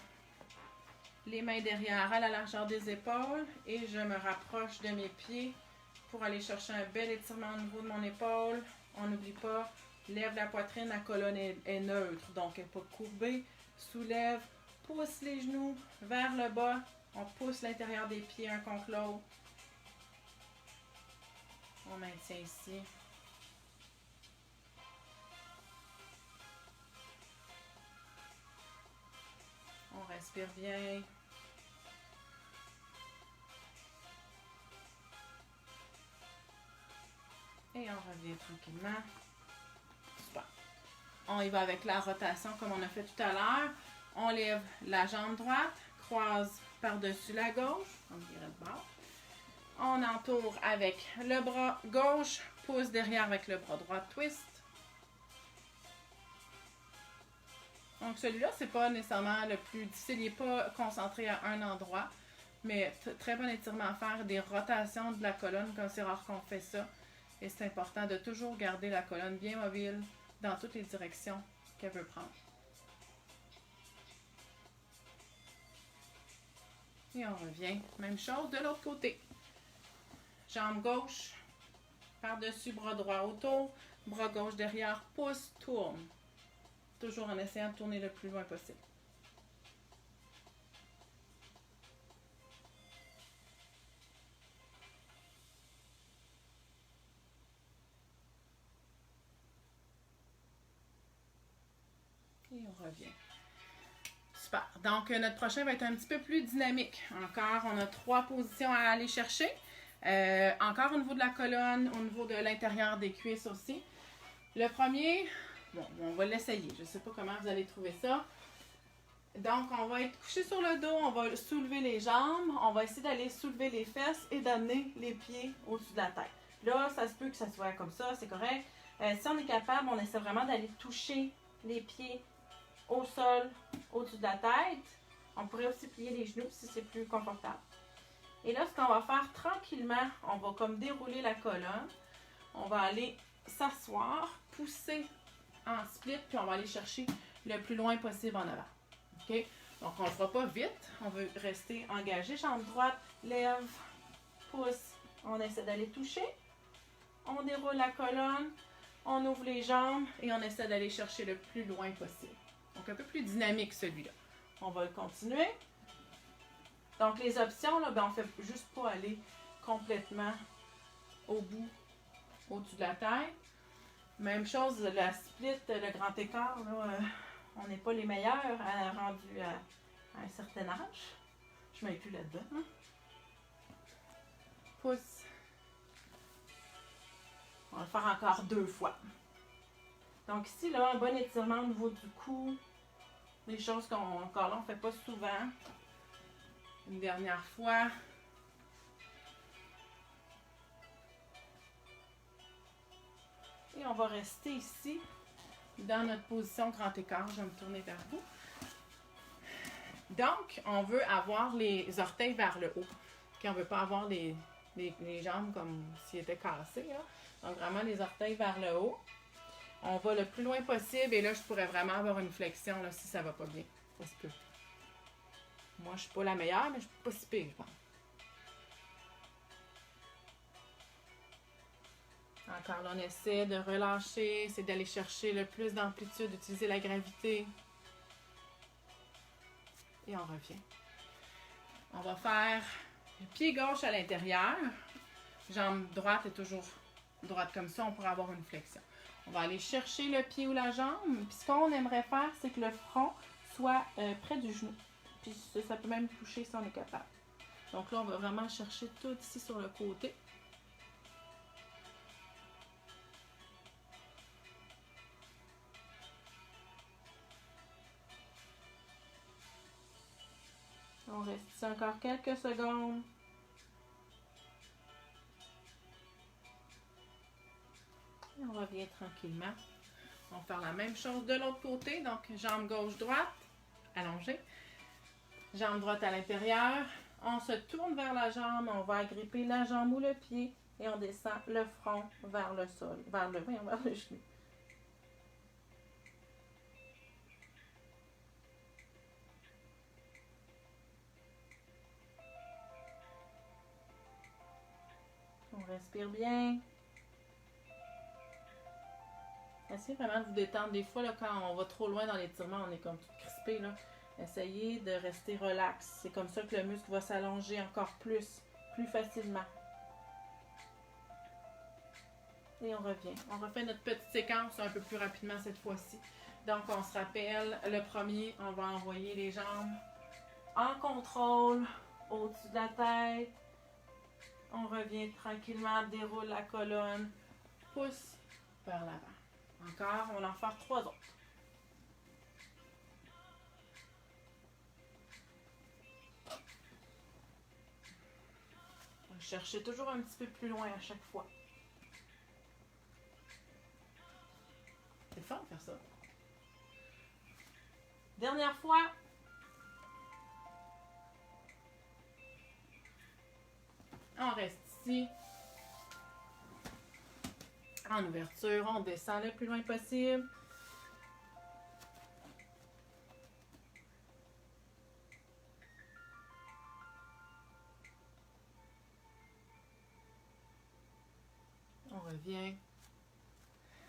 A: les mains derrière à la largeur des épaules et je me rapproche de mes pieds pour aller chercher un bel étirement au niveau de mon épaule. On n'oublie pas, lève la poitrine, la colonne est neutre, donc elle n'est pas courbée. Soulève, pousse les genoux vers le bas. On pousse l'intérieur des pieds un contre l'autre. On maintient ici. On respire bien. Et on revient tranquillement. Super. On y va avec la rotation comme on a fait tout à l'heure. On lève la jambe droite, croise par-dessus la gauche. On dirait de bord. On entoure avec le bras gauche, pousse derrière avec le bras droit, twist. Donc celui-là, c'est pas nécessairement le plus difficile, il n'est pas concentré à un endroit, mais très bon étirement à faire, des rotations de la colonne, comme c'est rare qu'on fait ça. Et c'est important de toujours garder la colonne bien mobile dans toutes les directions qu'elle veut prendre. Et on revient, même chose de l'autre côté. Jambe gauche, par-dessus, bras droit autour, bras gauche derrière, pousse, tourne. Toujours en essayant de tourner le plus loin possible. Et on revient. Super. Donc, notre prochain va être un petit peu plus dynamique. Encore, on a 3 positions à aller chercher. Encore au niveau de la colonne, au niveau de l'intérieur des cuisses aussi. Le premier, bon, on va l'essayer. Je ne sais pas comment vous allez trouver ça. Donc, on va être couché sur le dos, on va soulever les jambes, on va essayer d'aller soulever les fesses et d'amener les pieds au-dessus de la tête. Là, ça se peut que ça soit comme ça, c'est correct. Si on est capable, on essaie vraiment d'aller toucher les pieds au sol, au-dessus de la tête. On pourrait aussi plier les genoux si c'est plus confortable. Et là, ce qu'on va faire tranquillement, on va comme dérouler la colonne. On va aller s'asseoir, pousser en split, puis on va aller chercher le plus loin possible en avant. OK? Donc, on ne le fera pas vite. On veut rester engagé. Jambe droite, lève, pousse. On essaie d'aller toucher. On déroule la colonne. On ouvre les jambes et on essaie d'aller chercher le plus loin possible. Donc, un peu plus dynamique celui-là. On va le continuer. Donc, les options, là, ben, on ne fait juste pas aller complètement au bout, au-dessus de la tête.
B: Même chose, la split, le grand écart, là, on n'est pas les meilleurs rendus à un certain âge. Je ne mets plus là-dedans. Hein?
A: Pouce.
B: On va le faire encore 2 fois. Donc ici, là, un bon étirement au niveau du cou. Des choses encore là, on ne fait pas souvent.
A: Une dernière fois.
B: Et on va rester ici.
A: Dans notre position grand écart, je vais me tourner vers vous. Donc, on veut avoir les orteils vers le haut. Puis on ne veut pas avoir les jambes comme s'ils étaient cassés. Là. Donc, vraiment les orteils vers le haut. On va le plus loin possible. Et là, je pourrais vraiment avoir une flexion là, si ça ne va pas bien. Ça se peut. Moi, je ne suis pas la meilleure, mais je ne suis pas si pire, je pense. Encore là, on essaie de relâcher, c'est d'aller chercher le plus d'amplitude, d'utiliser la gravité. Et on revient. On va faire le pied gauche à l'intérieur. Jambe droite est toujours droite comme ça, on pourrait avoir une flexion. On va aller chercher le pied ou la jambe. Puis ce qu'on aimerait faire, c'est que le front soit près du genou. Puis ça peut même toucher si on est capable. Donc là, on va vraiment chercher tout ici sur le côté. On reste ici encore quelques secondes. Et on revient tranquillement. On va faire la même chose de l'autre côté. Donc, jambe gauche-droite, allongée. Jambe droite à l'intérieur. On se tourne vers la jambe. On va agripper la jambe ou le pied. Et on descend le front vers le sol, vers le genou. On respire bien. Essayez vraiment de vous détendre. Des fois, là, quand on va trop loin dans l'étirement, on est comme tout crispé. Là. Essayez de rester relax. C'est comme ça que le muscle va s'allonger encore plus facilement. Et on revient. On refait notre petite séquence un peu plus rapidement cette fois-ci. Donc, on se rappelle, le premier, on va envoyer les jambes en contrôle au-dessus de la tête. On revient tranquillement, déroule la colonne, pousse vers l'avant. Encore, on va en faire 3 autres. On va chercher toujours un petit peu plus loin à chaque fois. C'est fun de faire ça. Dernière fois. On reste ici. En ouverture, on descend le plus loin possible. On revient.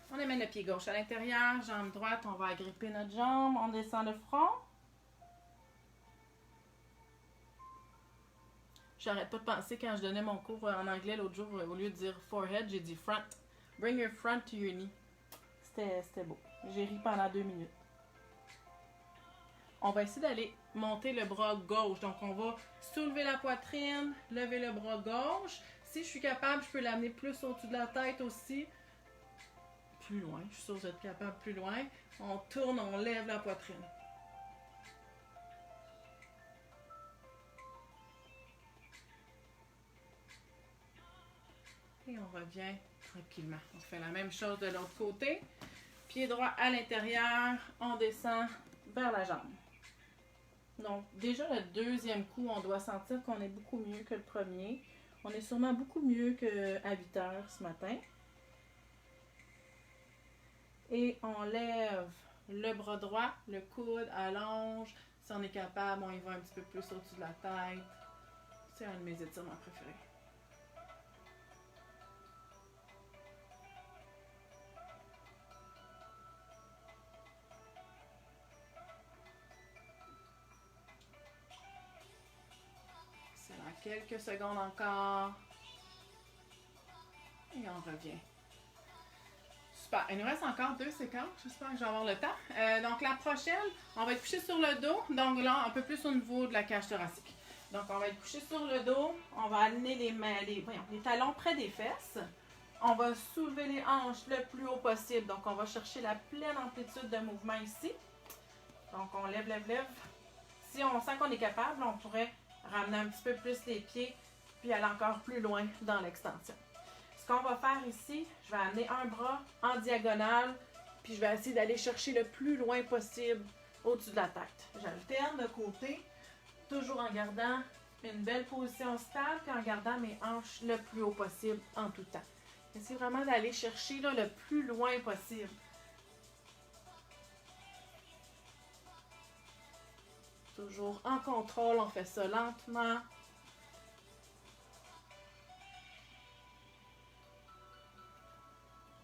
A: On amène le pied gauche à l'intérieur, jambe droite, on va agripper notre jambe, on descend le front. J'arrête pas de penser quand je donnais mon cours en anglais l'autre jour, au lieu de dire forehead, j'ai dit front. Bring your front to your knee. C'était beau. J'ai ri pendant 2 minutes. On va essayer d'aller monter le bras gauche. Donc, on va soulever la poitrine, lever le bras gauche. Si je suis capable, je peux l'amener plus au-dessus de la tête aussi. Plus loin. Je suis sûre que vous êtes capable plus loin. On tourne, on lève la poitrine. Et on revient tranquillement. On fait la même chose de l'autre côté. Pied droit à l'intérieur. On descend vers la jambe. Donc, déjà le deuxième coup, on doit sentir qu'on est beaucoup mieux que le premier. On est sûrement beaucoup mieux qu'à 8 heures ce matin. Et on lève le bras droit, le coude allonge. Si on est capable, on y va un petit peu plus au-dessus de la tête. C'est un de mes étirements préférés. C'est dans quelques secondes encore. Et on revient. super. Il nous reste encore 2 séquences. J'espère que je vais avoir le temps. Donc, la prochaine, on va être couché sur le dos. Donc, là, un peu plus au niveau de la cage thoracique. Donc, on va être couché sur le dos. On va aligner les talons près des fesses. On va soulever les hanches le plus haut possible. Donc, on va chercher la pleine amplitude de mouvement ici. Donc, on lève, lève, lève. Si on sent qu'on est capable, on pourrait ramener un petit peu plus les pieds puis aller encore plus loin dans l'extension. Ce qu'on va faire ici, je vais amener un bras en diagonale puis je vais essayer d'aller chercher le plus loin possible au-dessus de la tête. J'alterne de côté, toujours en gardant une belle position stable puis en gardant mes hanches le plus haut possible en tout temps. Essayez vraiment d'aller chercher là, le plus loin possible. Toujours en contrôle, on fait ça lentement.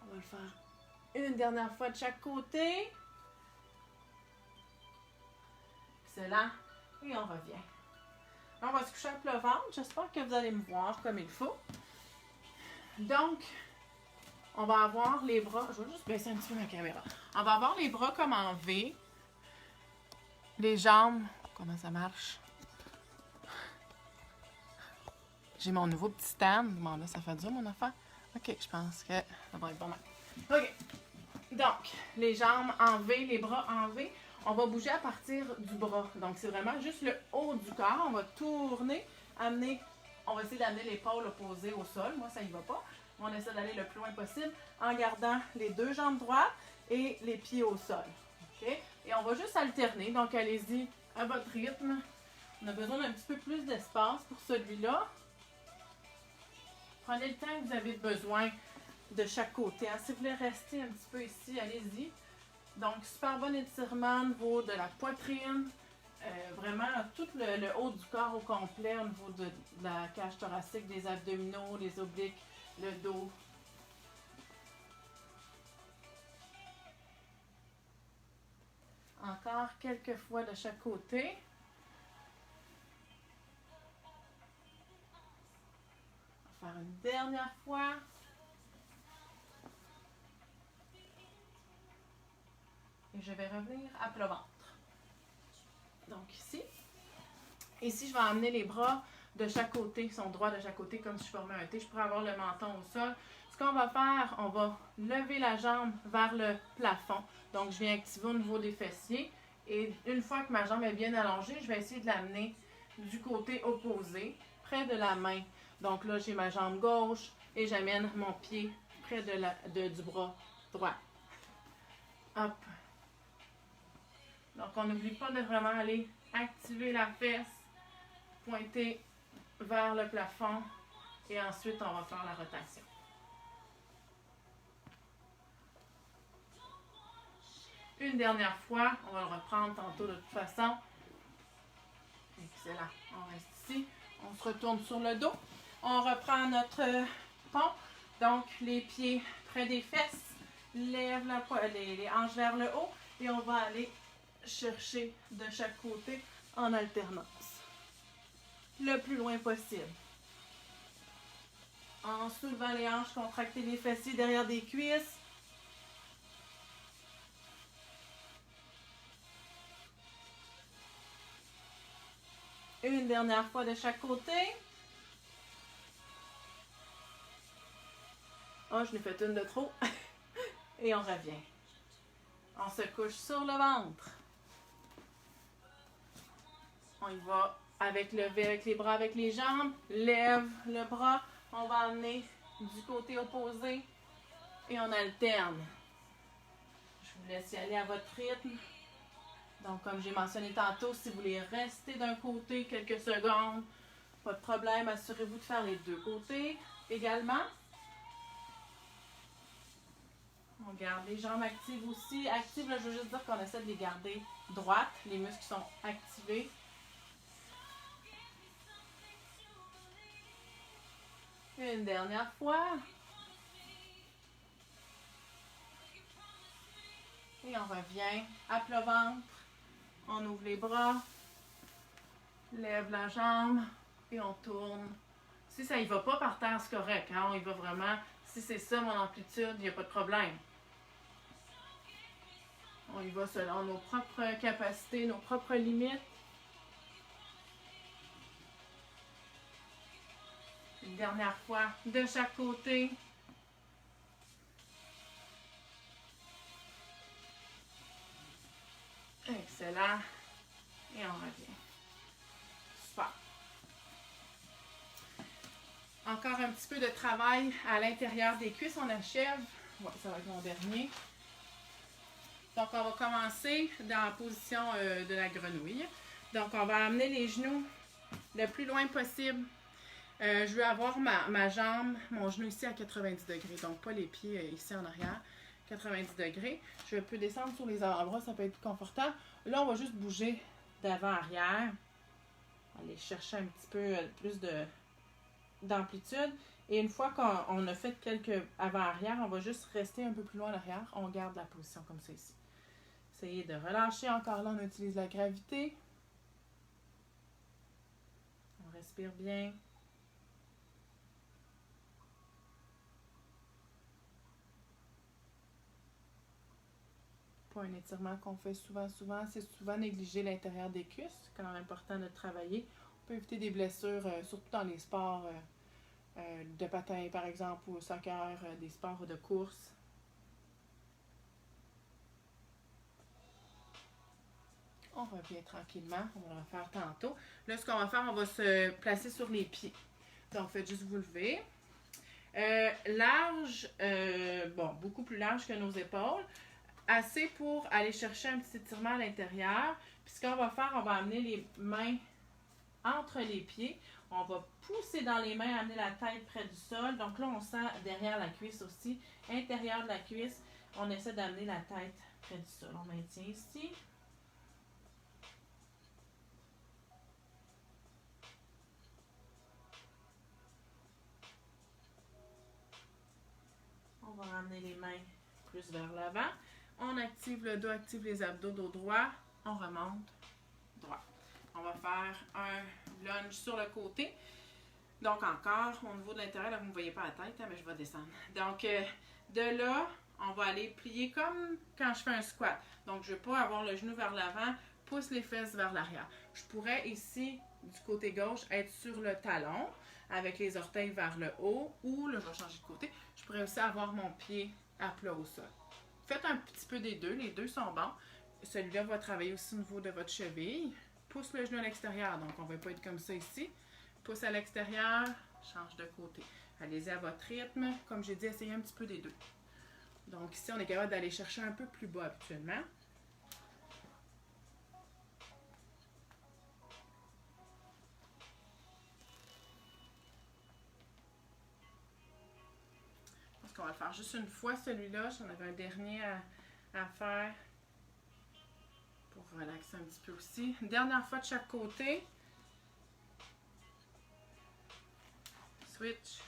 A: On va le faire une dernière fois de chaque côté. Excellent. Et on revient. On va se coucher à plat ventre. J'espère que vous allez me voir comme il faut. Donc, on va avoir les bras... Je vais juste baisser un petit peu ma caméra. On va avoir les bras comme en V. Les jambes... Comment ça marche? J'ai mon nouveau petit stand. Bon, là, ça fait dur, mon affaire. OK, je pense que ça va être pas mal. OK. Donc, les jambes en V, les bras en V. On va bouger à partir du bras. Donc, c'est vraiment juste le haut du corps. On va tourner, amener... On va essayer d'amener l'épaule opposée au sol. Moi, ça y va pas. On essaie d'aller le plus loin possible en gardant les deux jambes droites et les pieds au sol. OK? Et on va juste alterner. Donc, allez-y à votre rythme. On a besoin d'un petit peu plus d'espace pour celui-là. Prenez le temps que vous avez besoin de chaque côté. Si vous voulez rester un petit peu ici, allez-y. Donc, super bon étirement au niveau de la poitrine. Vraiment, tout le haut du corps au complet, au niveau de la cage thoracique, des abdominaux, les obliques, le dos. Encore quelques fois de chaque côté. On va faire une dernière fois. Et je vais revenir à plat ventre. Donc ici. Ici, je vais amener les bras de chaque côté, ils sont droits de chaque côté, comme si je formais un T. Je pourrais avoir le menton au sol. Ce qu'on va faire, on va lever la jambe vers le plafond. Donc, je viens activer au niveau des fessiers. Et une fois que ma jambe est bien allongée, je vais essayer de l'amener du côté opposé, près de la main. Donc là, j'ai ma jambe gauche et j'amène mon pied près du bras droit. Hop. Donc, on n'oublie pas de vraiment aller activer la fesse, pointer vers le plafond et ensuite, on va faire la rotation. Une dernière fois, on va le reprendre tantôt de toute façon. Excellent. On reste ici. On se retourne sur le dos. On reprend notre pont. Donc, les pieds près des fesses. Lève les hanches vers le haut. Et on va aller chercher de chaque côté en alternance. Le plus loin possible. En soulevant les hanches, contractez les fessiers derrière des cuisses. Une dernière fois de chaque côté. Oh, je l'ai fait une de trop. Et on revient. On se couche sur le ventre. On y va avec lever avec les bras, avec les jambes. Lève le bras. On va amener du côté opposé. Et on alterne. Je vous laisse y aller à votre rythme. Donc, comme j'ai mentionné tantôt, si vous voulez rester d'un côté quelques secondes, pas de problème, assurez-vous de faire les deux côtés également. On garde les jambes actives aussi. Actives, là, je veux juste dire qu'on essaie de les garder droites. Les muscles sont activés. Une dernière fois. Et on revient à plat ventre. On ouvre les bras, lève la jambe et on tourne. Si ça y va pas par terre, c'est correct. Hein? On y va vraiment. Si c'est ça mon amplitude, il n'y a pas de problème.
B: On y va selon nos propres capacités, nos propres limites. Une dernière fois de chaque côté. Excellent. Et on revient. Super. Encore un petit peu de travail à l'intérieur des cuisses. On achève. Ouais, ça va être mon dernier. Donc, on va commencer dans la position de la grenouille. Donc, on va amener les genoux le plus loin possible. Je veux avoir ma jambe, mon genou ici à 90 degrés. Donc, pas les pieds ici en arrière. 90 degrés. Je peux descendre sur les avant-bras, ça peut être plus confortable. Là, on va juste bouger d'avant-arrière. Aller chercher un petit peu plus d'amplitude. Et une fois qu'on a fait quelques avant-arrière, on va juste rester un peu plus loin en arrière. On garde la position comme ça ici. Essayez de relâcher. Encore là, on utilise la gravité. On respire bien. Pas un étirement qu'on fait souvent. C'est souvent négliger l'intérieur des cuisses. C'est quand même important de travailler. On peut éviter des blessures, surtout dans les sports de patin, par exemple, ou au soccer, des sports de course. On revient tranquillement. On va le faire tantôt. Là, ce qu'on va faire, on va se placer sur les pieds. Donc, faites juste vous lever. Large, bon, beaucoup plus large que nos épaules. Assez pour aller chercher un petit étirement à l'intérieur. Puis ce qu'on va faire, on va amener les mains entre les pieds. On va pousser dans les mains, amener la tête près du sol. Donc là, on sent derrière la cuisse aussi. Intérieur de la cuisse, on essaie d'amener la tête près du sol. On maintient ici. On va ramener les mains plus vers l'avant. On active le dos, active les abdos, dos droit. On remonte droit. On va faire un lunge sur le côté. Donc encore, au niveau de l'intérieur, là, vous ne voyez pas la tête, hein, mais je vais descendre. Donc de là, on va aller plier comme quand je fais un squat. Donc je ne veux pas avoir le genou vers l'avant, pousse les fesses vers l'arrière. Je pourrais ici, du côté gauche, être sur le talon, avec les orteils vers le haut, ou là, je vais changer de côté. Je pourrais aussi avoir mon pied à plat au sol. Faites un petit peu des deux, les deux sont bons. Celui-là va travailler aussi au niveau de votre cheville. Pousse le genou à l'extérieur, donc on ne va pas être comme ça ici. Pousse à l'extérieur, change de côté. Allez-y à votre rythme. Comme j'ai dit, essayez un petit peu des deux. Donc ici, on est capable d'aller chercher un peu plus bas habituellement. Je pense qu'on va le faire juste une fois celui-là. J'en avais un dernier à faire pour relaxer un petit peu aussi. Une dernière fois de chaque côté. Switch.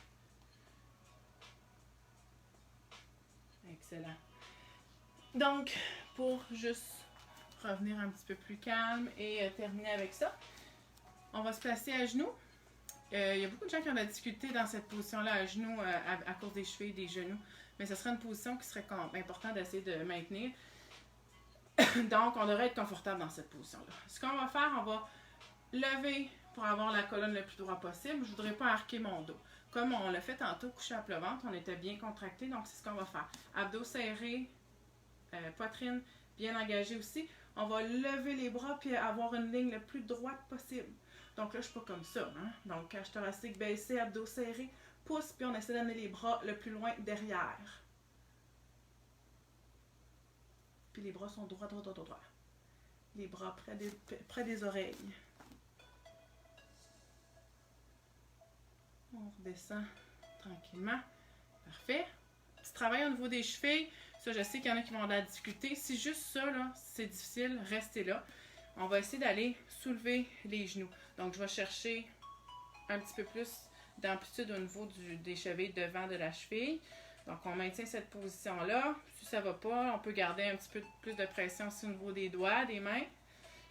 B: Excellent. Donc, pour juste revenir un petit peu plus calme et terminer avec ça, on va se placer à genoux. Il y a beaucoup de gens qui ont de la difficulté dans cette position-là à genoux à cause des chevilles, des genoux. Mais ce serait une position qui serait important d'essayer de maintenir. Donc, on devrait être confortable dans cette position-là. Ce qu'on va faire, on va lever pour avoir la colonne le plus droit possible. Je ne voudrais pas arquer mon dos. Comme on l'a fait tantôt, couché à plat ventre, on était bien contracté, donc c'est ce qu'on va faire. Abdos serrés, poitrine bien engagée aussi. On va lever les bras puis avoir une ligne le plus droite possible. Donc là, je ne suis pas comme ça. Hein? Donc, cage thoracique baissée, abdos serrés, pouce, puis on essaie d'amener les bras le plus loin derrière. Puis les bras sont droits, droits, droits, droits. Les bras près des oreilles. On redescend tranquillement. Parfait. Petit travail au niveau des chevilles. Ça, je sais qu'il y en a qui vont avoir de la difficulté. Si juste ça, là, c'est difficile, restez là. On va essayer d'aller soulever les genoux. Donc, je vais chercher un petit peu plus d'amplitude au niveau des chevilles devant de la cheville. Donc, on maintient cette position-là. Si ça ne va pas, on peut garder un petit peu plus de pression aussi au niveau des doigts, des mains.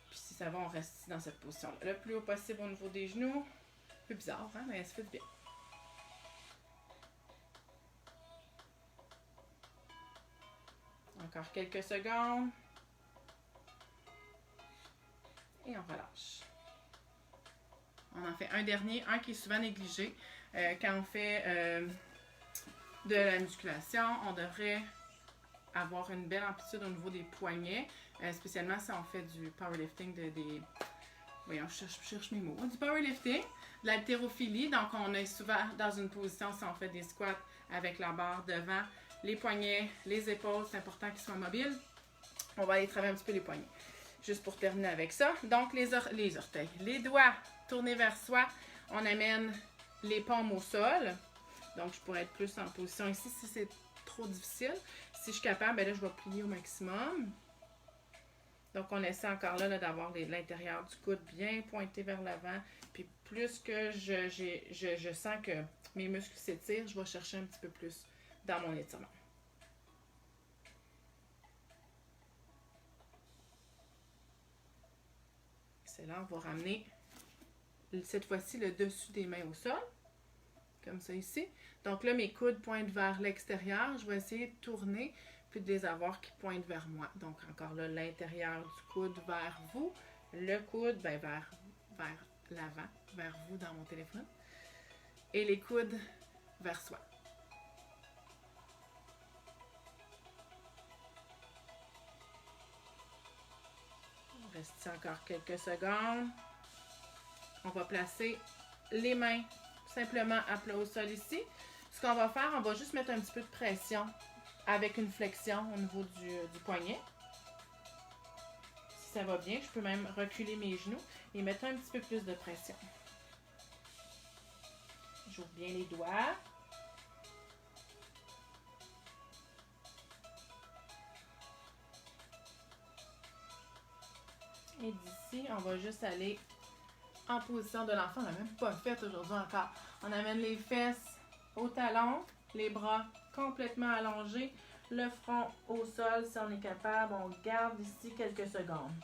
B: Puis si ça va, on reste ici dans cette position-là. Le plus haut possible au niveau des genoux. Un peu bizarre, hein? Mais ça fait bien. Encore quelques secondes. Et on relâche. On en fait un dernier, un qui est souvent négligé. Quand on fait de la musculation, on devrait avoir une belle amplitude au niveau des poignets, spécialement si on fait du powerlifting, voyons, je cherche mes mots. Du powerlifting, de l'haltérophilie, donc on est souvent dans une position, si on fait des squats avec la barre devant, les poignets, les épaules, c'est important qu'ils soient mobiles. On va aller travailler un petit peu les poignets. Juste pour terminer avec ça. Donc, les orteils. Les doigts tournés vers soi. On amène les paumes au sol. Donc, je pourrais être plus en position ici si c'est trop difficile. Si je suis capable, bien là, je vais plier au maximum. Donc, on essaie encore là d'avoir l'intérieur du coude bien pointé vers l'avant. Puis, plus que je sens que mes muscles s'étirent, je vais chercher un petit peu plus dans mon étirement. Là, on va ramener cette fois-ci le dessus des mains au sol, comme ça ici. Donc là, mes coudes pointent vers l'extérieur. Je vais essayer de tourner, puis de les avoir qui pointent vers moi. Donc encore là, l'intérieur du coude vers vous, le coude ben, vers l'avant, vers vous dans mon téléphone, et les coudes vers soi. Reste ici encore quelques secondes. On va placer les mains simplement à plat au sol ici. Ce qu'on va faire, on va juste mettre un petit peu de pression avec une flexion au niveau du poignet. Si ça va bien, je peux même reculer mes genoux et mettre un petit peu plus de pression. J'ouvre bien les doigts. Et d'ici, on va juste aller en position de l'enfant. On n'a même pas fait aujourd'hui encore. On amène les fesses au talon, les bras complètement allongés, le front au sol si on est capable. On garde ici quelques secondes.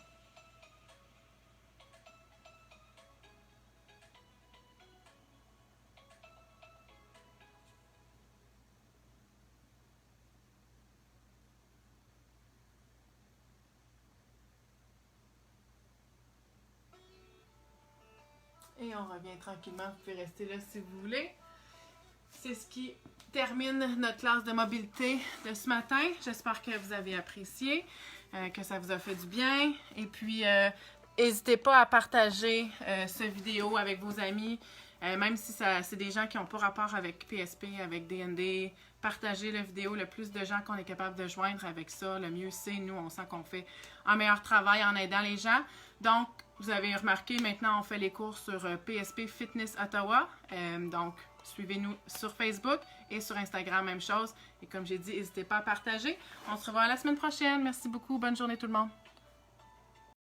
B: Et on revient tranquillement. Vous pouvez rester là si vous voulez. C'est ce qui termine notre classe de mobilité de ce matin. J'espère que vous avez apprécié, que ça vous a fait du bien. Et puis, n'hésitez pas à partager cette vidéo avec vos amis. Même si c'est des gens qui n'ont pas rapport avec PSP, avec DND, partagez la vidéo. Le plus de gens qu'on est capable de joindre avec ça, le mieux c'est. Nous, on sent qu'on fait un meilleur travail en aidant les gens. Donc, vous avez remarqué, maintenant, on fait les cours sur PSP Fitness Ottawa. Donc, suivez-nous sur Facebook et sur Instagram, même chose. Et comme j'ai dit, n'hésitez pas à partager. On se revoit la semaine prochaine. Merci beaucoup. Bonne journée tout le monde.